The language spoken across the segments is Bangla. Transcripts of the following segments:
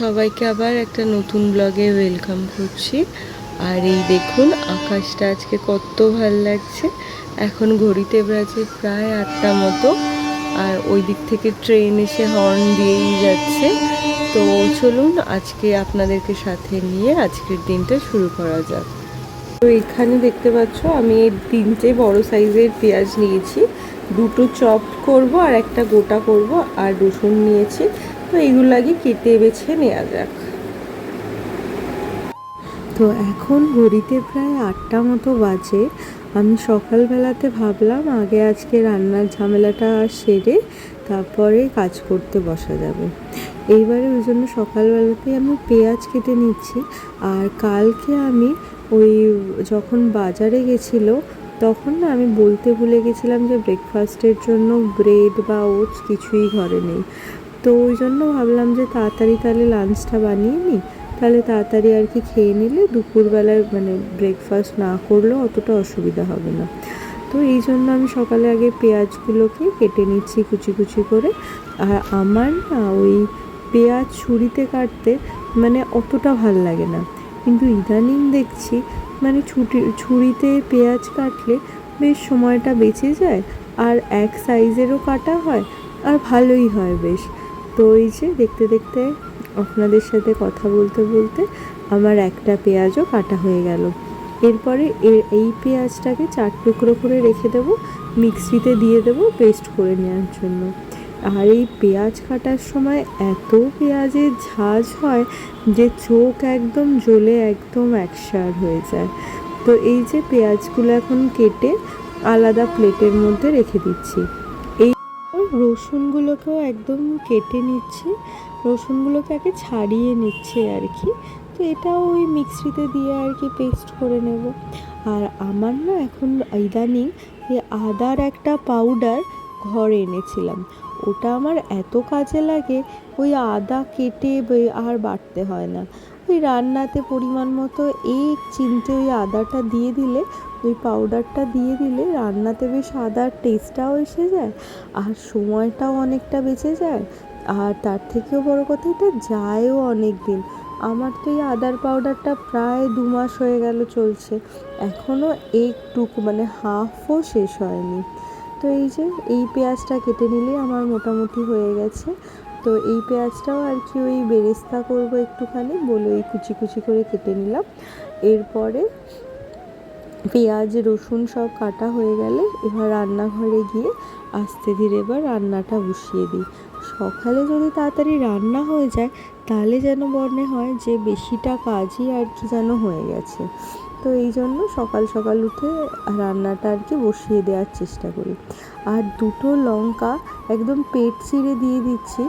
সবাইকে আবার একটা নতুন ব্লগে ওয়েলকাম করছি। আর এই দেখুন আকাশটা আজকে কত ভাল লাগছে। এখন ঘড়িতে বাজে প্রায় 8টা মতো, আর ওই দিক থেকে ট্রেন এসে হর্ন দিয়েই যাচ্ছে। তো চলুন আজকে আপনাদেরকে সাথে নিয়ে আজকের দিনটা শুরু করা যাক। তো এখানে দেখতে পাচ্ছ আমি 3টে বড় সাইজের পেঁয়াজ নিয়েছি, 2টো চপ করব আর একটা গোটা করব, আর রসুন নিয়েছি। তো এগুলো আগে কেটে বেছে নেওয়া যাক। তো এখন ঘড়িতে প্রায় 8টা মতো বাজে। আমি সকালবেলাতে ভাবলাম আগে আজকে রান্নার ঝামেলাটা সেরে তারপরে কাজ করতে বসা যাবে। এইবারে ওই জন্য সকালবেলাতেই আমি পেঁয়াজ কেটে নিচ্ছি। আর কালকে আমি ওই যখন বাজারে গেছিলো তখন না আমি বলতে ভুলে গেছিলাম যে ব্রেকফাস্টের জন্য ব্রেড বা ওটস কিছুই ঘরে নেই। তো ওই জন্য ভাবলাম যে তাড়াতাড়ি তাহলে লাঞ্চটা বানিয়ে নিই, তাহলে তাড়াতাড়ি আর কি খেয়ে নিলে দুপুরবেলায় মানে ব্রেকফাস্ট না করলেও অতটা অসুবিধা হবে না। তো এই জন্য আমি সকালে আগে পেঁয়াজগুলোকে কেটে নিচ্ছি কুচি কুচি করে। আর আমার না ওই পেঁয়াজ ছুরিতে কাটতে মানে অতটা ভাল লাগে না, কিন্তু ইদানিং দেখছি মানে ছুরিতে পেঁয়াজ কাটলে বেশ সময়টা বেঁচে যায়, আর এক সাইজেরও কাটা হয়, আর ভালোই হয় বেশ। তো এই যে দেখতে দেখতে আপনাদের সাথে কথা বলতে বলতে আমার একটা পেঁয়াজও কাটা হয়ে গেল। এরপরে এই পেঁয়াজটাকে 4 টুকরো করে রেখে দেবো, মিক্সিতে দিয়ে দেবো পেস্ট করে নেওয়ার জন্য। আর এই পেঁয়াজ কাটার সময় এত পেঁয়াজের ঝাঁজ হয় যে চোখ একদম জ্বলে একদম একসার হয়ে যায়। তো এই যে পেঁয়াজগুলো এখন কেটে আলাদা প্লেটের মধ্যে রেখে দিচ্ছি। রসুনগুলোকেও একদম কেটে নিচ্ছি, রসুনগুলোকে আগে ছাড়িয়ে নিচ্ছে আর কি। তো এটাও ওই মিক্সিতে দিয়ে আর কি পেস্ট করে নেব। আর আমার না এখন ইদানিং এই আদার একটা পাউডার ঘরে এনেছিলাম, ওটা আমার এত কাজে লাগে। ওই আদা কেটে আর বাটতে হয় না, ওই রান্নাতে পরিমাণ মতো চিমটে ওই আদাটা দিয়ে দিলে, ওই পাউডারটা দিয়ে দিলে রান্নাতে বেশ আদার টেস্টটাও এসে যায়, আর সময়টাও অনেকটা বেঁচে যায়। আর তার থেকেও বড় কথা এটা যায়ও অনেক দিন। আমার তো এই আদার পাউডারটা প্রায় 2 মাস হয়ে গেল চলছে, এখনও একটুকু মানে হাফও শেষ হয়নি। তো এই যে এই পেঁয়াজটা কেটে নিলেই আমার মোটামুটি হয়ে গেছে। তো এই পেঁয়াজটাও আর কি ওই বেরেস্তা করবো একটুখানি বলে ওই কুচি কুচি করে কেটে নিলাম। এরপরে পেঁয়াজ রসুন সব কাটা হয়ে গেলে এবার রান্নাঘরে গিয়ে আস্তে ধীরে এবার রান্নাটা বসিয়ে দিই। সকালে যদি তাড়াতাড়ি রান্না হয়ে যায় তাহলে যেন মনে হয় যে বেশিটা কাজই আর কি যেন হয়ে গেছে। তো এই জন্য সকাল সকাল উঠে রান্নাটা আর কি বসিয়ে দেওয়ার চেষ্টা করি। আর 2টো লঙ্কা একদম পেট চিরে দিয়ে দিচ্ছি।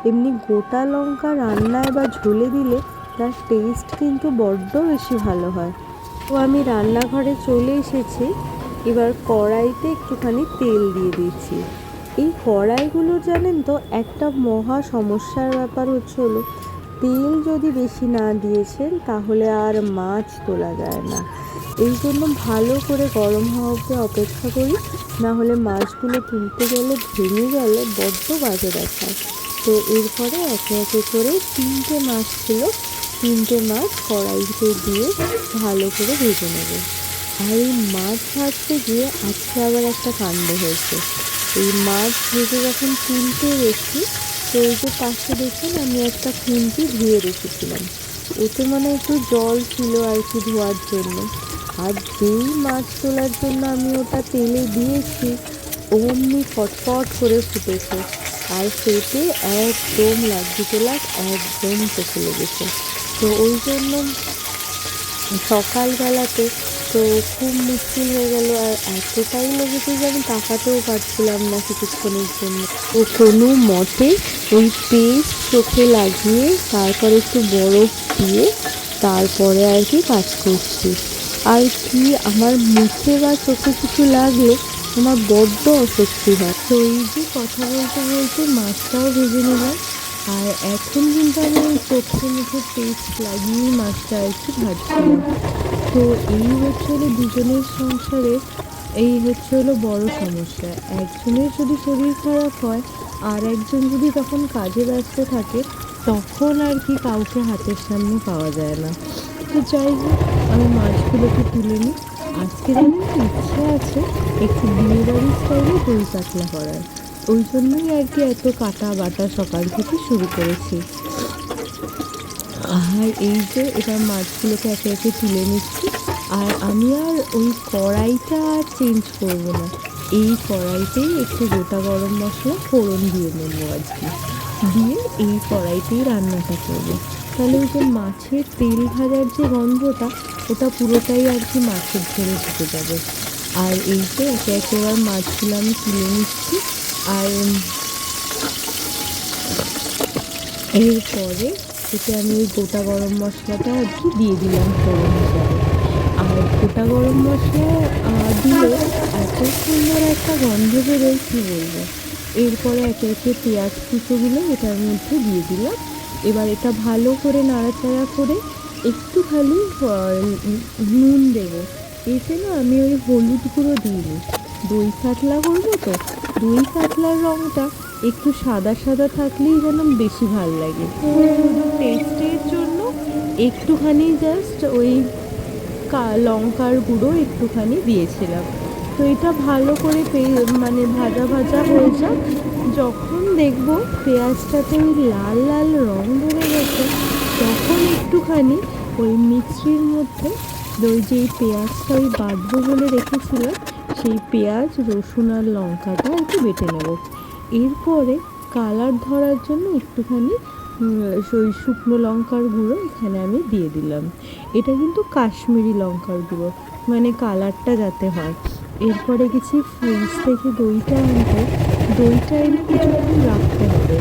এমনি গোটা লঙ্কা রান্নায় বা ঝোলে দিলে তার টেস্ট কিন্তু বড্ড বেশি ভালো হয়। তো আমি রান্নাঘরে চলে এসেছি, এবার কড়াইতে একটুখানি তেল দিয়ে দিচ্ছি। এই কড়াইগুলো জানেন তো একটা মহা সমস্যার ব্যাপার হলো তেল যদি বেশি না দিয়েছেন তাহলে আর মাছ তোলা যায় না। এই জন্য ভালো করে গরম হওয়া অবধি অপেক্ষা করি, না হলে মাছগুলো তুলতে গেলে ভেঙে গেলে বড্ড বাজে দেখায়। তো এরপরে একে একে করে 3টে মাছ ছিল, 3টে মাছ কড়াইতে দিয়ে ভালো করে ভেজে নেব। আর এই মাছ ভাজতে গিয়ে আজকে আবার একটা কাণ্ড হয়েছে। এই মাছ ভেজে যখন তুলতে গেছি, তো ওই যে পাশে দেখুন আমি একটা খুন্তি ধুয়ে রেখেছিলাম, ওতে মানে একটু জল ছিল আর কি ধোয়ার জন্য। আর যেই মাছ তোলার জন্য আমি ওটা তেলে দিয়েছি অমনি ফটফট করে ফুটেছে, আর ফেটে একদম লাগি তোলা একদম চোখে লেগেছে। তো ওই জন্য সকালবেলাতে তো খুব মুশকিল হয়ে গেল, আর এতটাই লেগেছে যে আমি তাকাতেও পারছিলাম না কিছুক্ষণের জন্য। তো কোনো মতে ওই পেস্ট চোখে লাগিয়ে তারপর একটু বরফ দিয়ে তারপরে আর কি কাজ করছি। আর কি আমার মুখে বা চোখে কিছু লাগলে আমার বড্ড অস্বস্তি হয়। তো এই যে কথা বলতে বলতে মাছটাও ভেজে নিলাম, আর এখন কিন্তু আমি চোখে মুখে পেস্ট লাগিয়েই মাছটা আর কি ভাজছিলাম। তো এই হলো দুজনের সংসারে এই হলো বড় সমস্যা। একজনের যদি শরীর খারাপ হয় আর একজন যদি তখন কাজে ব্যস্ত থাকে তখন আর কি কাউকে হাতের সামনে পাওয়া যায় না। তো যাই হোক, আমি মাছগুলোকে তুলে নিই। আজকে জানেন তো ইচ্ছে আছে একটু বিয়েবাড়ির স্টাইলে দই কাতলা করার, ওই জন্যই আর কি এত কাটা বাটা সকাল থেকে শুরু করেছি। আর এই যে এবার মাছগুলোকে একে একে তুলে নিচ্ছি। আর আমি আর ওই কড়াইটা আর চেঞ্জ করবো না, এই কড়াইতেই একটু গোটা গরম মশলা ফোড়ন দিয়ে নেবো আজকে, দিয়ে এই কড়াইতেই রান্নাটা করবো। তাহলে ওই যে মাছের তেল ভাজার যে গন্ধটা, ওটা পুরোটাই আর কি মাছের ঝোলে ঢুকে যাবে। আর এই যে একে একে এবার মাছগুলো আমি তুলে নিচ্ছি। আর এরপরে এতে আমি ওই গোটা গরম মশলাটা আর কি দিয়ে দিলাম ফোড়ন হিসাবে। আর গোটা গরম মশলা দিলে এত সুন্দর একটা গন্ধ বেরোয় কী বলবো। এরপরে একে একে পেঁয়াজ কুচোগুলো এটার মধ্যে দিয়ে দিলাম। এবার এটা ভালো করে নাড়াচাড়া করে একটুখানি নুন দেবো। এতে না আমি ওই হলুদ গুঁড়ো দিইনি, দই কাতলা করবো তো, দই কাতলার রঙটা একটু সাদা সাদা থাকলেই যেন বেশি ভালো লাগে। শুধু টেস্টের জন্য একটুখানি জাস্ট ওই লঙ্কার গুঁড়ো একটুখানি দিয়েছিলাম। তো এটা ভালো করে মানে ভাজা ভাজা হয়ে যাক। যখন দেখবো পেঁয়াজটাতে ওই লাল লাল রঙ ধরে গেছে, তখন একটুখানি ওই মিক্সির মধ্যে ওই যেই পেঁয়াজটা ওই বাটবো বলে রেখেছিলাম, সেই পেঁয়াজ রসুন আর লঙ্কাটা একটু বেটে নেব। এরপরে কালার ধরার জন্য একটুখানি ওই শুকনো লঙ্কার গুঁড়ো এখানে আমি দিয়ে দিলাম। এটা কিন্তু কাশ্মীরি লঙ্কার গুঁড়ো, মানে কালারটা যাতে হয়। এরপরে গেছি ফ্রিজ থেকে দইটা আনতে। দইটা এনে কিছুক্ষণ রাখতে হবে।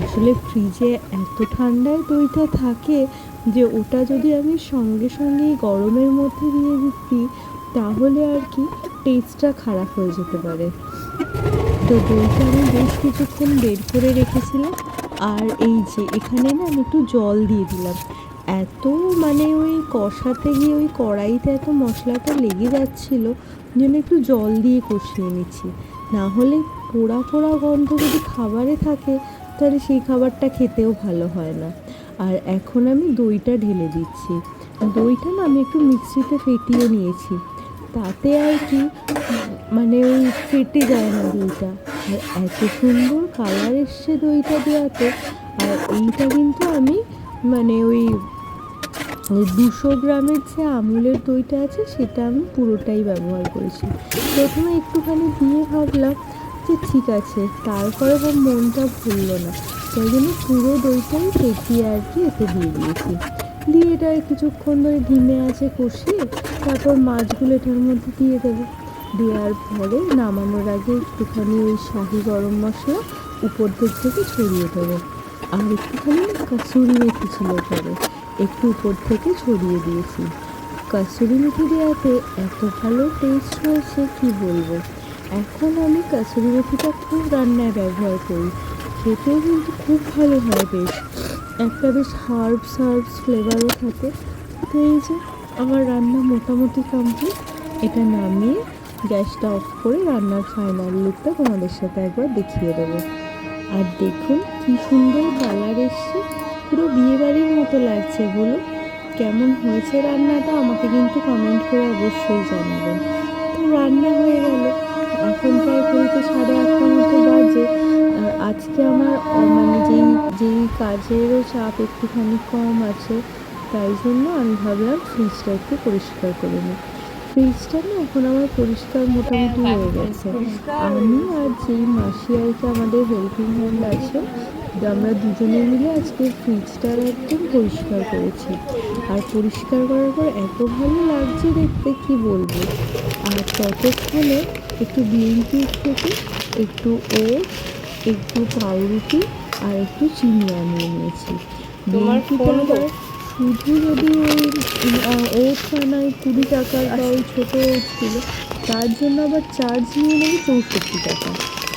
আসলে ফ্রিজে এত ঠান্ডায় দইটা থাকে যে ওটা যদি আমি সঙ্গে সঙ্গেই গরমের মধ্যে দিয়ে দিই, তাহলে আর কি টেস্টটা খারাপ হয়ে যেতে পারে। তো দইটা আমি বেশ কিছুক্ষণ বের করে রেখেছিলাম। আর এই যে এখানে না আমি একটু জল দিয়ে দিলাম। এত মানে ওই কষাতে গিয়ে ওই কড়াইতে এত মশলাটা লেগে যাচ্ছিলো, যেন একটু জল দিয়ে কষিয়ে নিচ্ছি। না হলে পোড়া পোড়া গন্ধ যদি খাবারে থাকে, তাহলে সেই খাবারটা খেতেও ভালো হয় না। আর এখন আমি দইটা ঢেলে দিচ্ছি। দইটা না আমি একটু মিক্সিতে ফেটিয়ে নিয়েছি, তাতে আর কি মানে ওই ফেটে যায় না দইটা। আর এত সুন্দর কালার এসছে দইটা দেওয়াতে। আর এইটা কিন্তু আমি মানে ওই 200 গ্রামের যে আমুলের দইটা আছে, সেটা আমি পুরোটাই ব্যবহার করেছি। প্রথমে একটুখানি দিয়ে ভাবলাম যে ঠিক আছে, তারপরে মনটা ভুললো না, তাই জন্য পুরো দইটাই ফেটিয়ে আর কি এতে দিয়ে দিয়েছি। দিয়ে এটা কিছুক্ষণ ধরে ধিমে আছে কষিয়ে তারপর মাছগুলো এটার মধ্যে দিয়ে দেবো। দেওয়ার পরে নামানোর আগে একটুখানি ওই শাহি গরম মশলা উপর দিক থেকে ছড়িয়ে দেবো। আর একটুখানি কাসুরি মেথি ছিল, পরে একটু উপর থেকে ছড়িয়ে দিয়েছি। কাসুরি মেথি দেওয়াতে এত ভালো টেস্ট হয়েছে কি বলবো। এখন আমি কাসুরি মেথিটা খুব রান্নায় ব্যবহার করি, খেতেও কিন্তু খুব ভালো হয়, বেশ একটা বেশ হার্বস ফ্লেভারও থাকে। তো এই যে আমার রান্না মোটামুটি কমপ্লিট। এটা নামিয়ে গ্যাসটা অফ করে রান্নার ফাইনাল লুকটা তোমাদের সাথে একবার দেখিয়ে দেবো। আর দেখুন কি সুন্দর কালার এসছে, পুরো বিয়েবাড়ির মতো লাগছে। বলো কেমন হয়েছে রান্নাটা, আমাকে কিন্তু কমেন্ট করে অবশ্যই জানাবেন। তো রান্না হয়ে গেল, এখন প্রায় ঘড়িতে 8:30 মতো বাজে। আজকে আমার মানে যেই কাজেরও চাপ একটুখানি কম আছে, তাই জন্য আমি ভাবলাম ফ্রিজটা একটু পরিষ্কার করে নিই। ফ্রিজটা না এখন আমার পরিষ্কার মোটামুটি হয়ে গেছে। আমি আর যেই মাসি আর কি আমাদের হেল্পিং হ্যান্ড আছে, আমরা দুজনে মিলে আজকে ফ্রিজটা একদম পরিষ্কার করেছি। আর পরিষ্কার করার পর এত ভালো লাগছে দেখতে কি বলবো। আর ততক্ষণে একটু বিউলির থেকে একটু ওটস, একটু পাউরুটি আর একটু চিনি আনিয়ে নিয়েছি। বিউলিটা আবার শুধু যদি ওই ওটস আনায় 20 টাকার বা ওই ছোটো ওটস ছিল, তার জন্য আবার চার্জ নিয়ে নেবে 64 টাকা।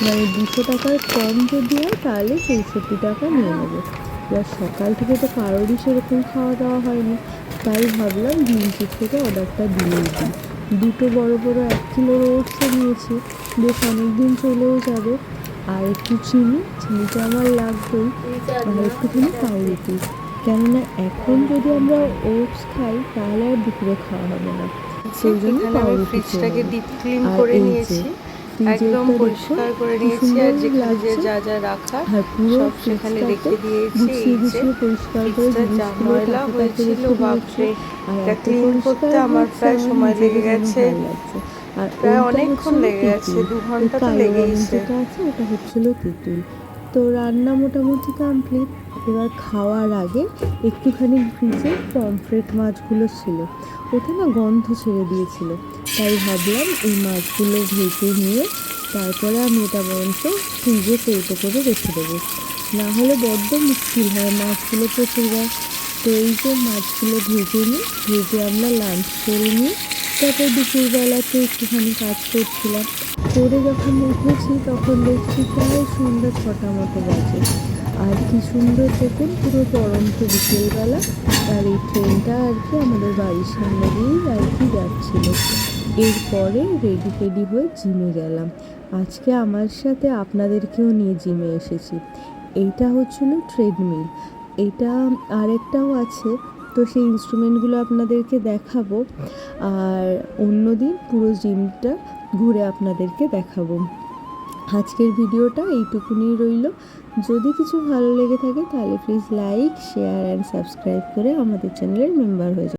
মানে 200 টাকার কম যদি হয় তাহলে 64 টাকা নিয়ে নেবে। এবার সকাল থেকে তো কারোরই সেরকম খাওয়া দাওয়া হয়নি, তাই ভাবলাম বিউলির থেকে অর্ডারটা দিয়েই দিই। দুটো বড় বড় 1 কিলোর ওটসও নিয়েছি, বেশ অনেক দিন চলেও যাবে। আর একটু চিনিটা আমার লাগবেই, আর একটুখানি পাউরুটি। কেননা এখন যদি আমরা ওটস খাই তাহলে আর দুপুরে খাওয়া হবে না, সেই জন্য পাউরুটি খেয়ে ডিপ ক্লিন আর করে এই নিয়েছি, যে একদম ফ্রিজেরটা পরিষ্কার করে কি নিয়েছি, সুন্দর আর যেখানে যে লাগছে। যা যা রাখা আর পুরো সব সেখানে ফ্রিজটাতে রেখে দিয়েছি। গুছিয়ে এই যে গুছিয়ে পরিষ্কার করে ফ্রিজটা যা জিনিসগুলো ময়লা তাকে তাকে হয়েছিল, রেখে দিয়েছি। বাপরে, আর এটা এত ক্লিন করতে পরিষ্কার আমার হয়েছে, প্রায় আমার সময় লেগে নিজেরই যেন গেছে, ভালো লাগছে। আর প্রায় ওইটা অনেকক্ষণ হচ্ছিল লেগে গেছে, তেঁতুল, 2 ওই ঘন্টা তো কালো রঙের লেগেইছে। যেটা আছে ওটা হচ্ছিল তেঁতুল। তো রান্না মোটামুটি কমপ্লিট। এবার খাওয়ার আগে একটুখানি ফ্রিজে পমফ্রেট মাছগুলো ছিল, ওটা না গন্ধ ছেড়ে দিয়েছিল, তাই ভাবলাম এই মাছগুলো ভেজে নিয়ে তারপরে আমি এটা বরঞ্চ ফ্রিজে কৌটো করে রেখে দেবো, না হলে বড্ড মুশকিল হয়, মাছগুলো পচে যায়। তো এই যে মাছগুলো ভেজে আমরা লাঞ্চ করে নিই। তারপর দুপুরবেলাতে একটুখানি কাজ করছিলাম, করে যখন উঠেছি তখন দেখছি প্রায় সন্ধ্যা 6টা মতো বাজে। আর কি সুন্দর দেখুন, পুরো পড়ন্ত বিকেলবেলা, আর এই ট্রেনটা আর কি আমাদের বাড়ির সামনে দিয়েই আর কি যাচ্ছিল। এরপরে রেডি ফেডি হয়ে জিমে গেলাম। আজকে আমার সাথে আপনাদেরকেও নিয়ে জিমে এসেছি। এইটা হচ্ছিল ট্রেডমিল, এটা আরেকটাও আছে, তো সেই ইনস্ট্রুমেন্টগুলো আপনাদেরকে দেখাবো, আর অন্য দিন পুরো জিমটা ঘুরে আপনাদেরকে দেখাবো। আজকের ভিডিওটা এইটুকুনি রইল। যদি কিছু ভালো লেগে থাকে তাহলে please like, share and subscribe করে আমাদের চ্যানেলের মেম্বার হয়ে যান।